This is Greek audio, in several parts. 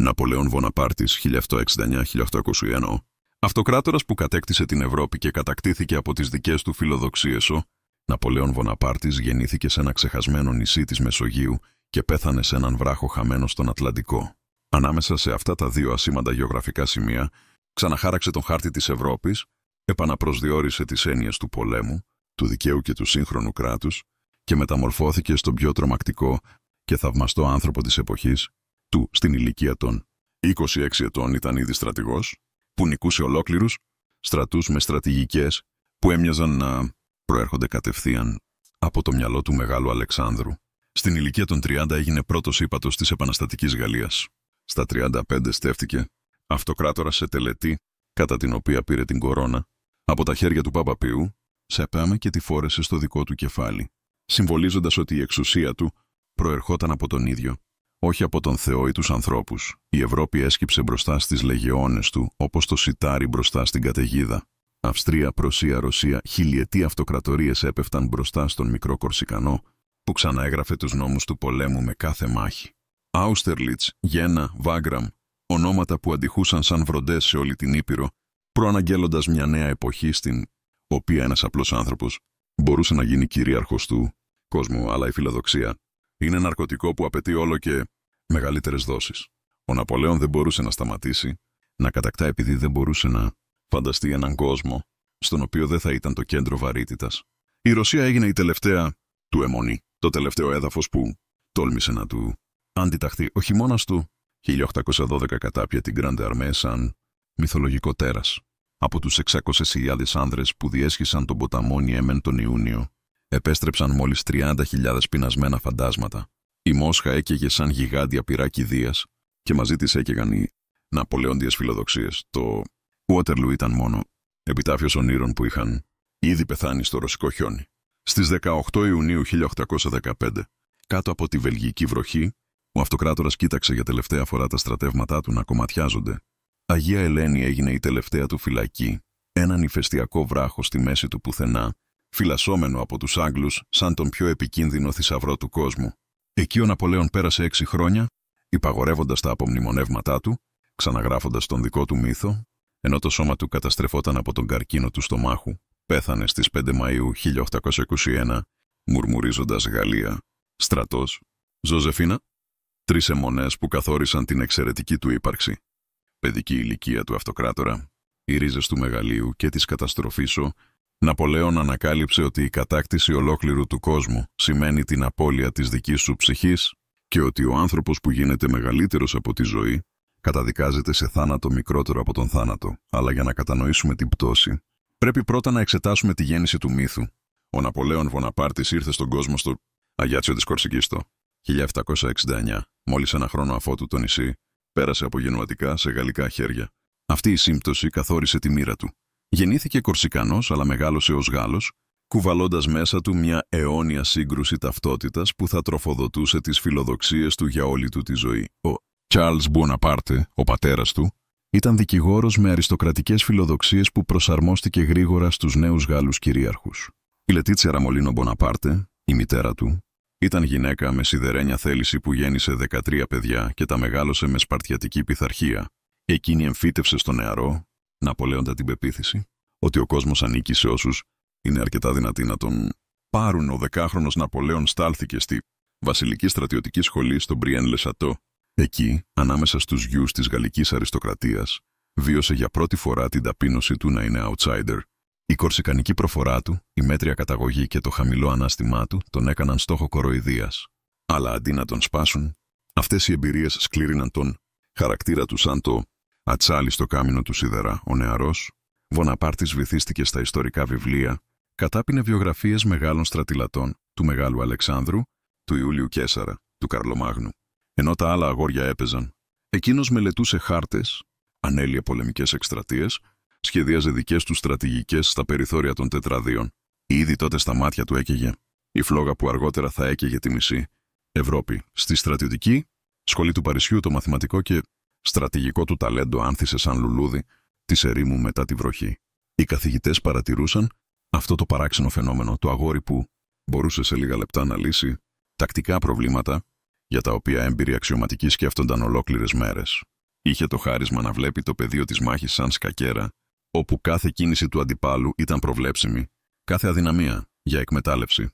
Ναπολέον Βοναπάρτης 1769-1821, αυτοκράτορας που κατέκτησε την Ευρώπη και κατακτήθηκε από τις δικές του φιλοδοξίες. Ο Ναπολέον Βοναπάρτης γεννήθηκε σε ένα ξεχασμένο νησί της Μεσογείου και πέθανε σε έναν βράχο χαμένο στον Ατλαντικό. Ανάμεσα σε αυτά τα δύο ασήμαντα γεωγραφικά σημεία, ξαναχάραξε τον χάρτη της Ευρώπης, επαναπροσδιορίσε τις έννοιες του πολέμου, του δικαίου και του σύγχρονου κράτους και μεταμορφώθηκε στον πιο τρομακτικό και θαυμαστό άνθρωπο της εποχής του. Στην ηλικία των 26 ετών ήταν ήδη στρατηγός, που νικούσε ολόκληρους στρατούς με στρατηγικές που έμοιαζαν να προέρχονται κατευθείαν από το μυαλό του Μεγάλου Αλεξάνδρου. Στην ηλικία των 30 έγινε πρώτος ύπατος της επαναστατικής Γαλλίας. Στα 35 στέφτηκε αυτοκράτορας σε τελετή, κατά την οποία πήρε την κορώνα από τα χέρια του Παπαπιού, σε πέαμε και τη φόρεσε στο δικό του κεφάλι, συμβολίζοντας ότι η εξουσία του προερχόταν από τον ίδιο, όχι από τον Θεό ή τους ανθρώπους. Η Ευρώπη έσκυψε μπροστά στις λεγεώνες του, όπως το σιτάρι μπροστά στην καταιγίδα. Αυστρία, Πρωσία, Ρωσία, χιλιετή αυτοκρατορίες έπεφταν μπροστά στον μικρό Κορσικανό, που ξαναέγραφε τους νόμους του πολέμου με κάθε μάχη. Άουστερλιτς, Γένα, Βάγκραμ, ονόματα που αντιχούσαν σαν βροντές σε όλη την Ήπειρο, προαναγγέλλοντας μια νέα εποχή στην οποία ένας απλός άνθρωπος μπορούσε να γίνει κυρίαρχος του κόσμου, αλλά η φιλοδοξία είναι ναρκωτικό που απαιτεί όλο και μεγαλύτερες δόσεις. Ο Ναπολέον δεν μπορούσε να σταματήσει να κατακτά επειδή δεν μπορούσε να φανταστεί έναν κόσμο στον οποίο δεν θα ήταν το κέντρο βαρύτητας. Η Ρωσία έγινε η τελευταία του αιμονή, το τελευταίο έδαφος που τόλμησε να του αντιταχθεί. Ο χειμώνας του 1812 κατάπιε την Grande Armée σαν μυθολογικό τέρας. Από τους 600.000 άνδρες που διέσχισαν τον ποταμό Νιέμεν τον Ιούνιο, επέστρεψαν μόλις 30.000 πεινασμένα φαντάσματα. Η Μόσχα έκαιγε σαν γιγάντια πυρά κηδείας και μαζί της έκαιγαν οι ναπολεόντιες φιλοδοξίες. Το Waterloo ήταν μόνο επιτάφιος ονείρων που είχαν ήδη πεθάνει στο ρωσικό χιόνι. Στις 18 Ιουνίου 1815, κάτω από τη βελγική βροχή, ο αυτοκράτορας κοίταξε για τελευταία φορά τα στρατεύματά του να κομματιάζονται. Αγία Ελένη έγινε η τελευταία του φυλακή, έναν ηφαιστειακό βράχο στη μέση του πουθενά, φυλασσόμενο από τους Άγγλους σαν τον πιο επικίνδυνο θησαυρό του κόσμου. Εκεί ο Ναπολέον πέρασε 6 χρόνια, υπαγορεύοντας τα απομνημονεύματά του, ξαναγράφοντας τον δικό του μύθο, ενώ το σώμα του καταστρεφόταν από τον καρκίνο του στομάχου. Πέθανε στις 5 Μαΐου 1821, μουρμουρίζοντας Γαλλία, στρατός, Ζωζεφίνα, 3 αιμονές που καθόρισαν την εξαιρετική του ύπαρξη. Παιδική ηλικία του αυτοκράτορα, οι ρίζες του μεγαλείου και της καταστροφής. Ο Ναπολέον ανακάλυψε ότι η κατάκτηση ολόκληρου του κόσμου σημαίνει την απώλεια της δικής σου ψυχής και ότι ο άνθρωπος που γίνεται μεγαλύτερος από τη ζωή καταδικάζεται σε θάνατο μικρότερο από τον θάνατο. Αλλά για να κατανοήσουμε την πτώση, πρέπει πρώτα να εξετάσουμε τη γέννηση του μύθου. Ο Ναπολέον Βοναπάρτης ήρθε στον κόσμο στο Αγιάτσιο της Κορσικής το 1769, μόλις ένα χρόνο αφότου το νησί πέρασε από γενουατικά σε γαλλικά χέρια. Αυτή η σύμπτωση καθόρισε τη μοίρα του. Γεννήθηκε Κορσικανός, αλλά μεγάλωσε ως Γάλλος, κουβαλώντας μέσα του μια αιώνια σύγκρουση ταυτότητας που θα τροφοδοτούσε τις φιλοδοξίες του για όλη του τη ζωή. Ο Τσάρλς Μποναπάρτε, ο πατέρας του, ήταν δικηγόρος με αριστοκρατικές φιλοδοξίες που προσαρμόστηκε γρήγορα στους νέους Γάλλους κυρίαρχους. Η Λετίτσια Ραμολίνο Μποναπάρτε, η μητέρα του, ήταν γυναίκα με σιδερένια θέληση που γέννησε 13 παιδιά και τα μεγάλωσε με σπαρτιατική πειθαρχία. Εκείνη εμφύτευσε στο νεαρό Ναπολέοντα την πεποίθηση ότι ο κόσμος ανήκει σε όσους είναι αρκετά δυνατοί να τον πάρουν. Ο 10χρονος Ναπολέον στάλθηκε στη Βασιλική Στρατιωτική Σχολή στο Μπριέν Λε Σατό. Εκεί, ανάμεσα στους γιους της γαλλικής αριστοκρατίας, βίωσε για πρώτη φορά την ταπείνωση του να είναι outsider. Η κορσικανική προφορά του, η μέτρια καταγωγή και το χαμηλό ανάστημά του τον έκαναν στόχο κοροϊδίας. Αλλά αντί να τον σπάσουν, αυτές οι εμπειρίες σκλήριναν τον χαρακτήρα του σαν το ατσάλι στο κάμινο του σίδερα. Ο νεαρός Βοναπάρτης βυθίστηκε στα ιστορικά βιβλία, κατάπινε βιογραφίες μεγάλων στρατηλατών, του Μεγάλου Αλεξάνδρου, του Ιούλιου Καίσαρα, του Καρλομάγνου. Ενώ τα άλλα αγόρια έπαιζαν, εκείνος μελετούσε χάρτες, ανέλυε πολεμικές εκστρατείες, σχεδίαζε δικές του στρατηγικές στα περιθώρια των τετραδίων. Ήδη τότε στα μάτια του έκαιγε η φλόγα που αργότερα θα έκαιγε τη μισή Ευρώπη. Στη στρατιωτική σχολή του Παρισιού το μαθηματικό και στρατηγικό του ταλέντο άνθησε σαν λουλούδι της ερήμου μετά τη βροχή. Οι καθηγητές παρατηρούσαν αυτό το παράξενο φαινόμενο, το αγόρι που μπορούσε σε λίγα λεπτά να λύσει τακτικά προβλήματα για τα οποία έμπειροι αξιωματικοί σκέφτονταν ολόκληρες μέρες. Είχε το χάρισμα να βλέπει το πεδίο της μάχης σαν σκακέρα, όπου κάθε κίνηση του αντιπάλου ήταν προβλέψιμη, κάθε αδυναμία για εκμετάλλευση.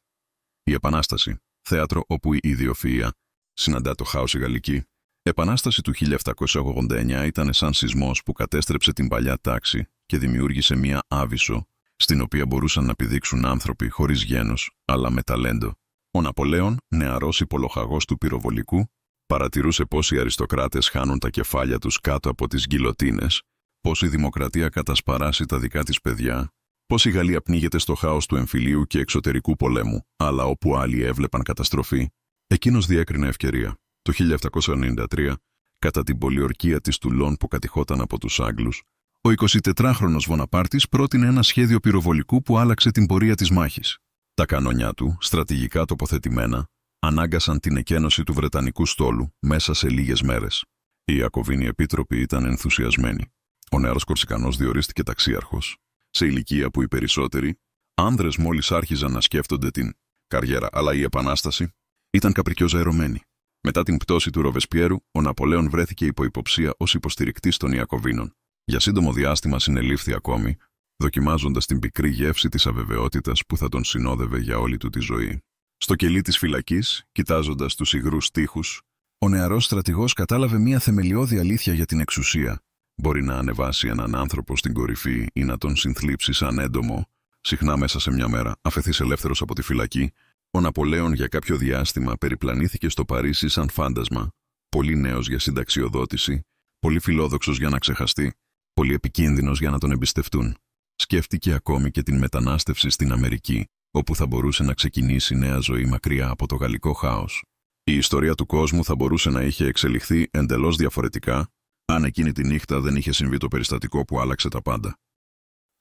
Η Επανάσταση, θέατρο όπου η ιδιοφυΐα συναντά το χάος η γαλλική. Επανάσταση του 1789 ήταν σαν σεισμός που κατέστρεψε την παλιά τάξη και δημιούργησε μία άβυσσο, στην οποία μπορούσαν να πηδήξουν άνθρωποι χωρίς γένος, αλλά με ταλέντο. Ο Ναπολέον, νεαρός υπολοχαγός του πυροβολικού, παρατηρούσε πώς οι αριστοκράτες χάνουν τα κεφάλια τους κάτω από τις γκιλοτίνες, πώς η δημοκρατία κατασπαράσει τα δικά της παιδιά, πώς η Γαλλία πνίγεται στο χάος του εμφυλίου και εξωτερικού πολέμου, αλλά όπου άλλοι έβλεπαν καταστροφή, εκείνος διέκρινε ευκαιρία. Το 1793, κατά την πολιορκία της Τουλών που κατηχόταν από τους Άγγλους, ο 24χρονος Βοναπάρτης πρότεινε ένα σχέδιο πυροβολικού που άλλαξε την πορεία της μάχης. Τα κανόνια του, στρατηγικά τοποθετημένα, ανάγκασαν την εκένωση του Βρετανικού στόλου μέσα σε λίγες μέρες. Οι Ιακωβίνοι επίτροποι ήταν ενθουσιασμένοι. Ο νεαρός Κορσικανός διορίστηκε ταξίαρχος, σε ηλικία που οι περισσότεροι άνδρες μόλις άρχιζαν να σκέφτονται την καριέρα, αλλά η Επανάσταση ήταν καπρικιόζα ερωμένη. Μετά την πτώση του Ροβεσπιέρου, ο Ναπολέον βρέθηκε υπό υποψία ως υποστηρικτής των Ιακωβίνων. Για σύντομο διάστημα συνελήφθη ακόμη, δοκιμάζοντας την πικρή γεύση της αβεβαιότητας που θα τον συνόδευε για όλη του τη ζωή. Στο κελί της φυλακής, κοιτάζοντας τους υγρούς τοίχους, ο νεαρός στρατηγός κατάλαβε μία θεμελιώδη αλήθεια για την εξουσία. Μπορεί να ανεβάσει έναν άνθρωπο στην κορυφή ή να τον συνθλίψει σαν έντομο. Συχνά μέσα σε μια μέρα, αφεθείς ελεύθερος από τη φυλακή, ο Ναπολέον για κάποιο διάστημα περιπλανήθηκε στο Παρίσι σαν φάντασμα, πολύ νέος για συνταξιοδότηση, πολύ φιλόδοξος για να ξεχαστεί, πολύ επικίνδυνος για να τον εμπιστευτούν. Σκέφτηκε ακόμη και την μετανάστευση στην Αμερική, όπου θα μπορούσε να ξεκινήσει νέα ζωή μακριά από το γαλλικό χάος. Η ιστορία του κόσμου θα μπορούσε να είχε εξελιχθεί εντελώς διαφορετικά, αν εκείνη τη νύχτα δεν είχε συμβεί το περιστατικό που άλλαξε τα πάντα.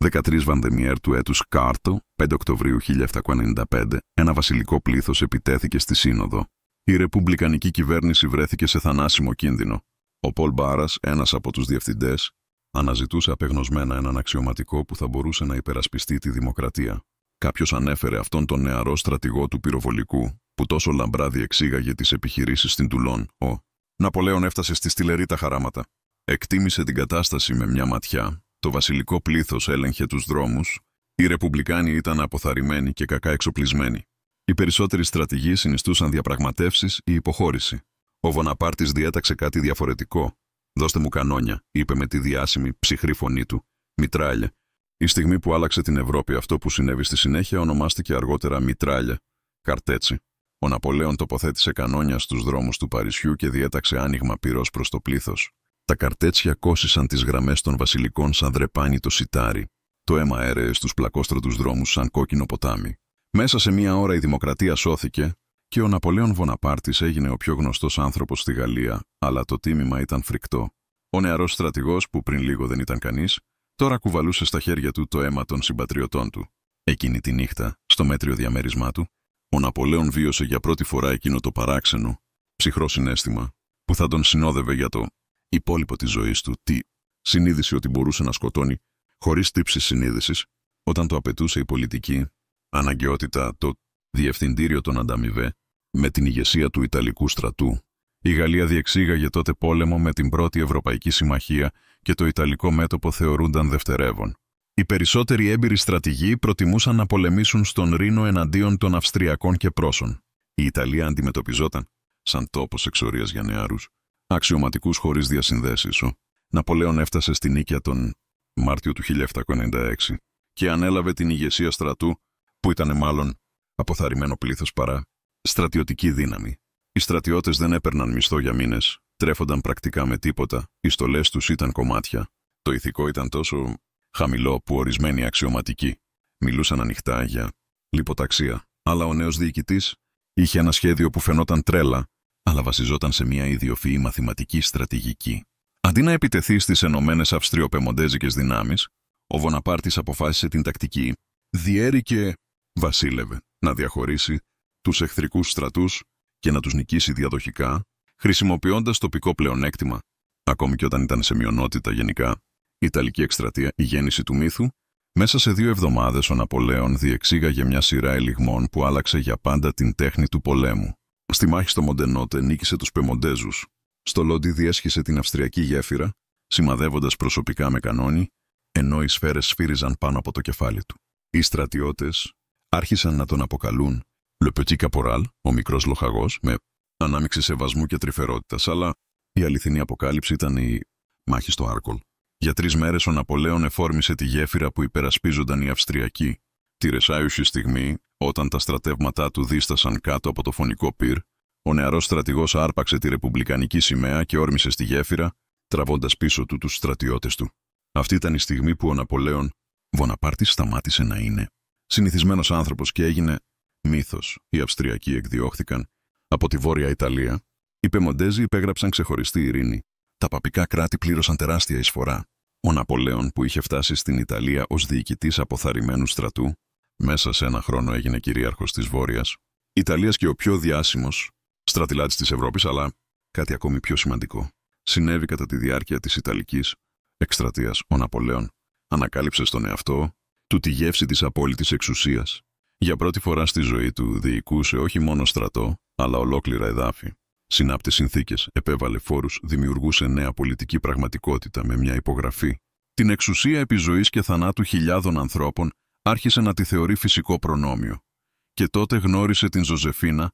13 Βαντεμιέρ του έτους Κάρτο, 5 Οκτωβρίου 1795, ένα βασιλικό πλήθος επιτέθηκε στη Σύνοδο. Η ρεπουμπλικανική κυβέρνηση βρέθηκε σε θανάσιμο κίνδυνο. Ο Πολ Μπάρας, ένας από τους διευθυντές, αναζητούσε απεγνωσμένα έναν αξιωματικό που θα μπορούσε να υπερασπιστεί τη δημοκρατία. Κάποιος ανέφερε αυτόν τον νεαρό στρατηγό του πυροβολικού, που τόσο λαμπρά διεξήγαγε τις επιχειρήσεις στην Τουλών. Ο Ναπολέον έφτασε στη στυλερή τα χαράματα. Εκτίμησε την κατάσταση με μια ματιά. Το βασιλικό πλήθος έλεγχε τους δρόμους. Οι ρεπουμπλικάνοι ήταν αποθαρρυμένοι και κακά εξοπλισμένοι. Οι περισσότεροι στρατηγοί συνιστούσαν διαπραγματεύσεις ή υποχώρηση. Ο Βοναπάρτης διέταξε κάτι διαφορετικό. «Δώστε μου κανόνια», είπε με τη διάσημη ψυχρή φωνή του. «Μητράλια». Η στιγμή που άλλαξε την Ευρώπη, αυτό που συνέβη στη συνέχεια ονομάστηκε αργότερα μητράλια. Καρτέτσι. Ο Ναπολέον τοποθέτησε κανόνια στους δρόμους του Παρισιού και διέταξε άνοιγμα πυρός προς το πλήθος. Τα καρτέτσια κόσισαν τις γραμμές των βασιλικών σαν δρεπάνι το σιτάρι. Το αίμα έρεε στους πλακόστρωτους δρόμους σαν κόκκινο ποτάμι. Μέσα σε μία ώρα η δημοκρατία σώθηκε και ο Ναπολέον Βοναπάρτης έγινε ο πιο γνωστός άνθρωπος στη Γαλλία, αλλά το τίμημα ήταν φρικτό. Ο νεαρός στρατηγός, που πριν λίγο δεν ήταν κανείς, τώρα κουβαλούσε στα χέρια του το αίμα των συμπατριωτών του. Εκείνη τη νύχτα, στο μέτριο διαμέρισμά του, ο Ναπολέον βίωσε για πρώτη φορά εκείνο το παράξενο, ψυχρό συναίσθημα, που θα τον συνόδευε για το υπόλοιπο της ζωής του. Τη συνείδηση ότι μπορούσε να σκοτώνει, χωρίς τύψεις συνείδησης, όταν το απαιτούσε η πολιτική αναγκαιότητα, το διευθυντήριο των Ανταμιβέ, με την ηγεσία του Ιταλικού στρατού. Η Γαλλία διεξήγαγε τότε πόλεμο με την πρώτη Ευρωπαϊκή Συμμαχία και το Ιταλικό μέτωπο θεωρούνταν δευτερεύον. Οι περισσότεροι έμπειροι στρατηγοί προτιμούσαν να πολεμήσουν στον Ρήνο εναντίον των Αυστριακών και Πρώσων. Η Ιταλία αντιμετωπιζόταν σαν τόπος εξορίας για νεαρούς, αξιωματικούς χωρίς διασυνδέσεις. Ο Ναπολέον έφτασε στη Νίκαια τον Μάρτιο του 1796 και ανέλαβε την ηγεσία στρατού, που ήταν μάλλον αποθαρρυμένο πλήθος παρά στρατιωτική δύναμη. Οι στρατιώτες δεν έπαιρναν μισθό για μήνες, τρέφονταν πρακτικά με τίποτα, οι στολές τους ήταν κομμάτια. Το ηθικό ήταν τόσο χαμηλό που ορισμένοι αξιωματικοί μιλούσαν ανοιχτά για λιποταξία. Αλλά ο νέος διοικητής είχε ένα σχέδιο που φαινόταν τρέλα, αλλά βασιζόταν σε μια ιδιοφυή μαθηματική στρατηγική. Αντί να επιτεθεί στις ενωμένες αυστριοπεμοντέζικες δυνάμεις, ο Βοναπάρτης αποφάσισε την τακτική διέρη και βασίλευε, να διαχωρίσει τους εχθρικούς στρατούς και να τους νικήσει διαδοχικά, χρησιμοποιώντας τοπικό πλεονέκτημα. Ακόμη και όταν ήταν σε μειονότητα γενικά, η Ιταλική εκστρατεία, η γέννηση του μύθου, μέσα σε 2 εβδομάδες ο Ναπολέον διεξήγαγε μια σειρά ελιγμών που άλλαξε για πάντα την τέχνη του πολέμου. Στη μάχη στο Μοντενότε νίκησε τους Πεμοντέζους. Στο Λόντι διέσχισε την Αυστριακή γέφυρα, σημαδεύοντας προσωπικά με κανόνι, ενώ οι σφαίρες σφύριζαν πάνω από το κεφάλι του. Οι στρατιώτες άρχισαν να τον αποκαλούν «Le Petit Caporal», ο μικρός λοχαγός, με ανάμειξη σεβασμού και τρυφερότητας, αλλά η αληθινή αποκάλυψη ήταν η μάχη στο Άρκολ. Για 3 μέρες ο Ναπολέον εφόρμησε τη γέφυρα που υπερασπίζονταν οι Αυστριακοί. Τη ρεσάιουση στιγμή, όταν τα στρατεύματά του δίστασαν κάτω από το φωνικό πυρ, ο νεαρός στρατηγός άρπαξε τη ρεπουμπλικανική σημαία και όρμησε στη γέφυρα, τραβώντας πίσω του τους στρατιώτες του. Αυτή ήταν η στιγμή που ο Ναπολέον Βοναπάρτης σταμάτησε να είναι συνηθισμένος άνθρωπος και έγινε μύθος. Οι Αυστριακοί εκδιώχθηκαν από τη Βόρεια Ιταλία. Οι Πεμοντέζοι υπέγραψαν ξεχωριστή ειρήνη. Τα παπικά κράτη πλήρωσαν τεράστια εισφορά. Ο Ναπολέον, που είχε φτάσει στην Ιταλία ως διοικητής αποθαρρυμένου στρατού, μέσα σε 1 χρόνο έγινε κυρίαρχος της Βόρειας Ιταλίας και ο πιο διάσημος στρατηλάτης της Ευρώπης, αλλά κάτι ακόμη πιο σημαντικό. Συνέβη κατά τη διάρκεια της Ιταλικής εκστρατείας. Ο Ναπολέον ανακάλυψε στον εαυτό του τη γεύση της απόλυτης εξουσίας. Για πρώτη φορά στη ζωή του διοικούσε όχι μόνο στρατό, αλλά ολόκληρα εδάφη. Συνάπτε συνθήκες, επέβαλε φόρους, δημιουργούσε νέα πολιτική πραγματικότητα με μια υπογραφή. Την εξουσία επί ζωής και θανάτου χιλιάδων ανθρώπων άρχισε να τη θεωρεί φυσικό προνόμιο. Και τότε γνώρισε την Ζωζεφίνα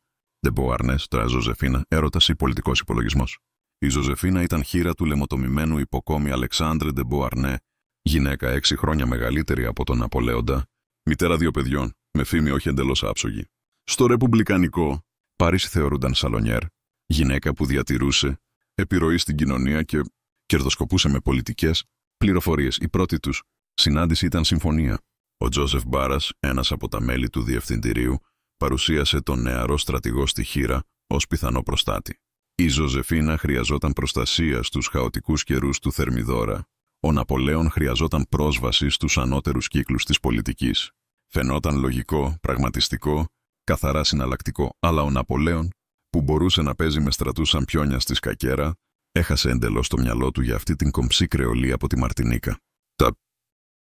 de Beauharnais, τώρα Ζωζεφίνα, έρωτας ή πολιτικός υπολογισμός. Η Ζωζεφίνα ήταν χήρα του λαιμοτομημένου υποκόμη Αλεξάνδρε de Beauharnais, γυναίκα 6 χρόνια μεγαλύτερη από τον Ναπολέοντα, μητέρα 2 παιδιών, με φήμη όχι εντελώς άψογη. Στο ρεπουμπλικανικό Παρίσι θεωρούνταν σαλονιέρ, γυναίκα που διατηρούσε επιρροή στην κοινωνία και κερδοσκοπούσε με πολιτικές πληροφορίες. Η πρώτη τους συνάντηση ήταν συμφωνία. Ο Τζόσεφ Μπάρας, ένας από τα μέλη του διευθυντηρίου, παρουσίασε τον νεαρό στρατηγό στη χήρα ως πιθανό προστάτη. Η Ζωζεφίνα χρειαζόταν προστασία στους χαοτικούς καιρούς του Θερμιδόρα. Ο Ναπολέον χρειαζόταν πρόσβαση στους ανώτερους κύκλους της πολιτικής. Φαινόταν λογικό, πραγματιστικό, καθαρά συναλλακτικό, αλλά ο Ναπολέον, που μπορούσε να παίζει με στρατούς σαν πιόνια στη σκακέρα, έχασε εντελώς το μυαλό του για αυτή την κομψή κρεολή από τη Μαρτινίκα.